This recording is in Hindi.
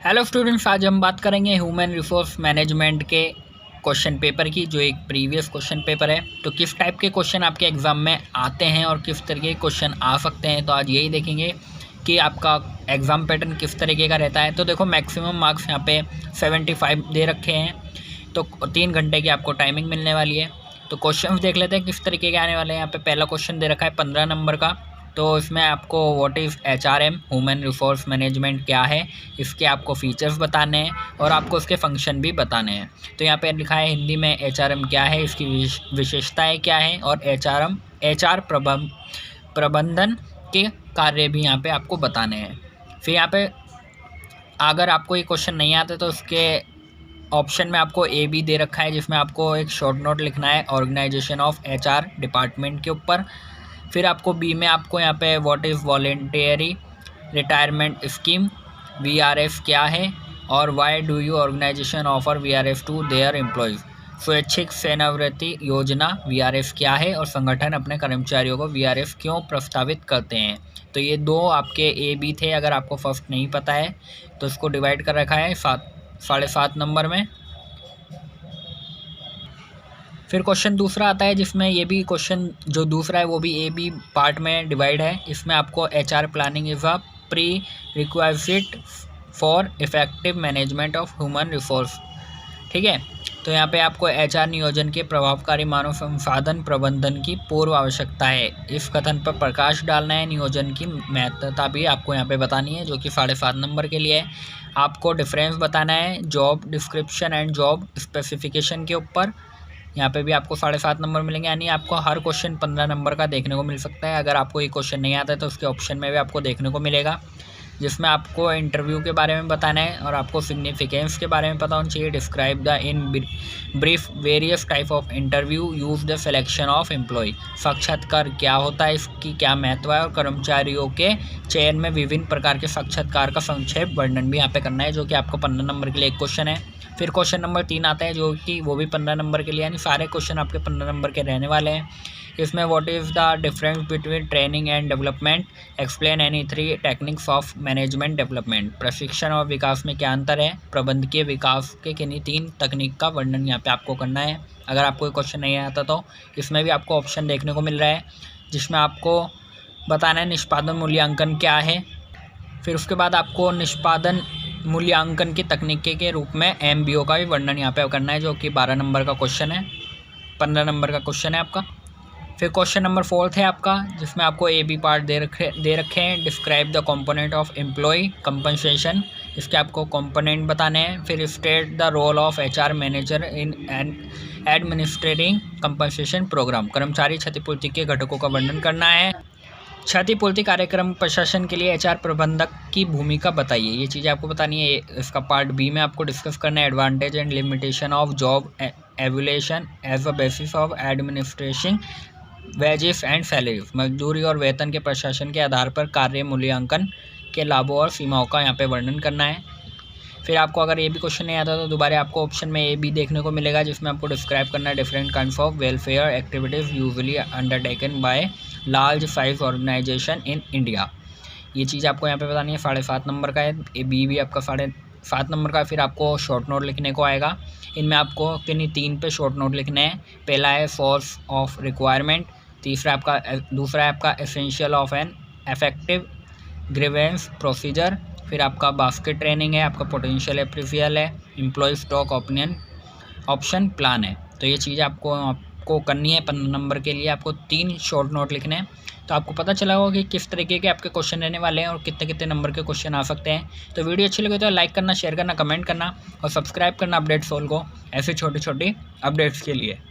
हेलो स्टूडेंट्स, आज हम बात करेंगे ह्यूमन रिसोर्स मैनेजमेंट के क्वेश्चन पेपर की, जो एक प्रीवियस क्वेश्चन पेपर है। तो किस टाइप के क्वेश्चन आपके एग्ज़ाम में आते हैं और किस तरीके के क्वेश्चन आ सकते हैं, तो आज यही देखेंगे कि आपका एग्ज़ाम पैटर्न किस तरीके का रहता है। तो देखो, मैक्सिमम मार्क्स यहाँ पे 75 दे रखे हैं, तो 3 घंटे की आपको टाइमिंग मिलने वाली है। तो क्वेश्चन देख लेते हैं किस तरीके के आने वाले हैं। यहाँ पे पहला क्वेश्चन दे रखा है 15 नंबर का। तो इसमें आपको what is HRM, human resource management क्या है, इसके आपको फीचर्स बताने हैं और आपको इसके फंक्शन भी बताने हैं। तो यहाँ पे लिखा है हिंदी में HRM क्या है, इसकी विशेषताएं क्या हैं, और HR प्रबंधन के कार्य भी यहाँ पे आपको बताने हैं। फिर यहाँ पे अगर आपको ये क्वेश्चन नहीं आते तो उसके ऑप्शन में आपको ए बी दे रखा है, जिसमें आपको एक शॉर्ट नोट लिखना है ऑर्गेनाइजेशन ऑफ HR डिपार्टमेंट के ऊपर। फिर आपको बी में आपको यहाँ पे what is voluntary retirement scheme, VRF क्या है, और why do you organisation offer VRF to their employees. स्वैच्छिक सेवानिवृत्ति योजना VRF क्या है, और संगठन अपने कर्मचारियों को VRF क्यों प्रस्तावित करते हैं। तो ये दो आपके ए बी थे। अगर आपको फर्स्ट नहीं पता है तो इसको डिवाइड कर रखा है 7.5 नंबर में। फिर क्वेश्चन दूसरा आता है, जिसमें ये भी क्वेश्चन जो दूसरा है वो भी ए बी पार्ट में डिवाइड है। इसमें आपको HR planning is a prerequisite for effective management of human resource. ठीक है, तो यहाँ पे आपको HR नियोजन के प्रभावकारी मानव संसाधन प्रबंधन की पूर्व आवश्यकता है। इस कथन पर प्रकाश डालना है। नियोजन की महत्वता भी आपको यहाँ पे बतानी है, जो कि 7.5 नंबर के लिए है। आपको डिफरेंस बताना है job description and job specification के ऊपर। यहाँ पे भी आपको 7.5 नंबर मिलेंगे, यानी आपको हर क्वेश्चन 15 नंबर का देखने को मिल सकता है। अगर आपको ये क्वेश्चन नहीं आता है तो उसके ऑप्शन में भी आपको देखने को मिलेगा, जिसमें आपको इंटरव्यू के बारे में बताना है और आपको सिग्निफिकेंस के बारे में पता होना चाहिए। Describe the in brief various type of interview, use the selection of employ. साक्षात्कार क्या होता है, इसकी क्या महत्व है, और कर्मचारियों के चयन में विभिन्न प्रकार के साक्षात्कार का संक्षेप वर्णन भी यहाँ पे करना है, जो कि आपको 15 नंबर के लिए एक क्वेश्चन है। फिर क्वेश्चन नंबर 3 आता है, जो कि वो भी 15 नंबर के लिए, यानी सारे क्वेश्चन आपके 15 नंबर के रहने वाले हैं। इसमें what is the difference between training and development, explain any 3 techniques of management development. प्रशिक्षण और विकास में क्या अंतर है, प्रबंधकीय विकास के किन्हीं 3 तकनीक का वर्णन यहाँ पे आपको करना है। अगर आपको क्वेश्चन नहीं आता तो इसमें भी आपको ऑप्शन देखने को मिल रहा है, जिसमें आपको बताना है निष्पादन मूल्यांकन क्या है। फिर उसके बाद आपको निष्पादन मूल्यांकन की तकनीकी के रूप में MBO का भी वर्णन यहाँ पे करना है, जो कि 12 नंबर का क्वेश्चन है, 15 नंबर का क्वेश्चन है आपका। फिर क्वेश्चन नंबर 4 है आपका, जिसमें आपको ए बी पार्ट दे रखे हैं। Describe the component of employ compensation, इसके आपको कंपोनेंट बताने हैं। फिर state the role of HR manager in an administrating compensation programme, कर्मचारी क्षतिपूर्ति के घटकों का वर्णन करना है। क्षतिपूर्ति कार्यक्रम प्रशासन के लिए HR प्रबंधक की भूमिका बताइए, ये चीज़ें आपको बतानी है। इसका पार्ट बी में आपको डिस्कस करना है advantage and limitation of job evaluation as a basis of administration wages and salaries, मजदूरी और वेतन के प्रशासन के आधार पर कार्य मूल्यांकन के लाभों और सीमाओं का यहाँ पे वर्णन करना है। फिर आपको अगर ये भी क्वेश्चन नहीं आता तो दोबारा आपको ऑप्शन में ए बी देखने को मिलेगा, जिसमें आपको डिस्क्राइब करना है different kinds of welfare activities usually undertaken by large size organisation in India. ये चीज़ आपको यहाँ पे बतानी है। 7.5 नंबर का है, ए बी भी आपका 7.5 नंबर का। फिर आपको शॉर्ट नोट लिखने को आएगा, इनमें आपको किन्हीं 3 पे शॉर्ट नोट लिखने हैं। पहला है सोर्स ऑफ रिक्वायरमेंट, दूसरा है आपका essential of an effective grievance procedure. फिर आपका बास्केट ट्रेनिंग है, आपका पोटेंशियल अप्रेजल है, एम्प्लॉय स्टॉक ऑप्शन प्लान है। तो ये चीज़ आपको करनी है। 15 नंबर के लिए आपको 3 शॉर्ट नोट लिखने हैं। तो आपको पता चला होगा कि किस तरीके के आपके क्वेश्चन रहने वाले हैं और कितने कितने नंबर के क्वेश्चन आ सकते हैं। तो वीडियो अच्छी लगे तो लाइक करना, शेयर करना, कमेंट करना और सब्सक्राइब करना अपडेट सोल को, ऐसे छोटी छोटी अपडेट्स के लिए।